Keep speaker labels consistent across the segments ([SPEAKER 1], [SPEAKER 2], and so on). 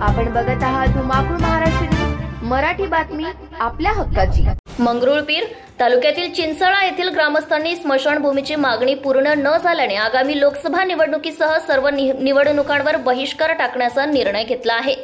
[SPEAKER 1] आपण बघत आहात धुमाकूळ महाराष्ट्र न्यूज, मराठी बातमी आपल्या हक्काची।
[SPEAKER 2] मंगरुळपीर तालुक्यातील चिंचळा येथील ग्रामस्थांनी स्मशानभूमीची मागणी पूर्ण न झाल्याने आगामी लोकसभा निवडणुकीसह सर्व निवडणुकांवर बहिष्कार टाकण्याचा निर्णय घेतला आहे।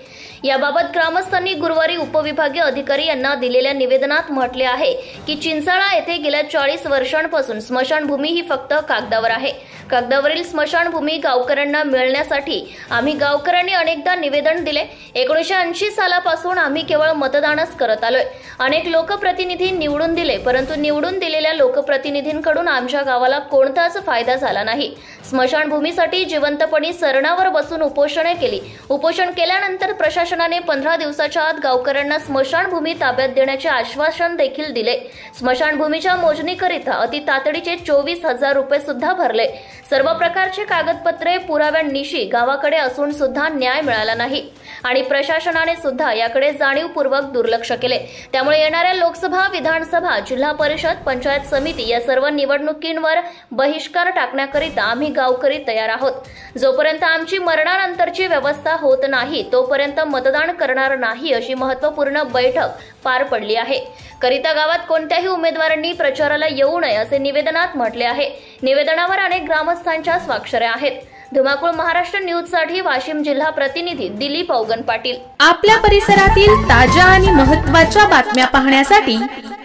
[SPEAKER 2] याबाबत ग्रामस्थांनी गुरुवारी उपविभागीय अधिकारी यांना दिलेल्या निवेदनात म्हटले आहे की चिंचळा येथे गेल्या 40 वर्षांपासून स्मशानभूमी ही फक्त कागदावर आहे। कागदावरील स्मशानभूमी गावकऱ्यांना मिळण्यासाठी आम्ही गावकऱ्यांनी अनेकदा निवेदन दिले। 1980 सालापासून आम्ही केवळ मतदानच करत आलोय। अनेक लोकप्रतिनिधी निवडून दिले, परंतु निवडून दिलेल्या लोकप्रतिनिधींकडून आमच्या गावाला कोणताच फायदा झाला नाही। स्मशानभूमीसाठी जिवंतपणी सरणावर बसून उपोषणे केली। उपोषण केल्यानंतर प्रशासनाने 15 दिवसाच्या आत गावकऱ्यांना स्मशानभूमी ताब्यात देण्याचे आश्वासन देखील दिले। स्मशानभूमीच्या मोजणीकरिता अति तातडीचे 24,000 रुपये सुद्धा भरले। सर्व प्रकारचे कागदपत्रे पुराव्यांनिशी गावाकडे असून सुद्धा न्याय मिळाला नाही आणि प्रशासनाने सुद्धा याकडे जाणीवपूर्वक दुर्लक्ष केले। त्यामुळे येणाऱ्या लोकसभा, विधानसभा, जिल्हा परिषद, पंचायत समिती या सर्व निवडणुकींवर बहिष्कार टाकण्याकरिता आम्ही गावकरी तयार आहोत। जोपर्यंत आमची मरणानंतरची व्यवस्था होत नाही तोपर्यंत मतदान करणार नाही, अशी महत्त्वपूर्ण बैठक पार पडली आहे। करिता गावात कोणत्याही उमेदवारांनी प्रचाराला येऊ नये असे निवेदनात म्हटले आहे। निवेदनावर अनेक ग्रामस्थांच्या स्वाक्षऱ्या आहेत। धुमाकूळ महाराष्ट्र न्यूज साठी वाशिम जिल्हा प्रतिनिधी दिलीप अवगन पाटील।
[SPEAKER 3] आपल्या परिसरातील ताज्या आणि महत्त्वाच्या बातम्या पाहण्यासाठी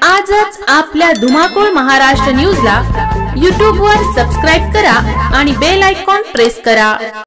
[SPEAKER 3] आजच आपल्या धुमाकूळ महाराष्ट्र न्यूजला YouTube वर सबस्क्राइब करा आणि बेल आयकॉन प्रेस करा।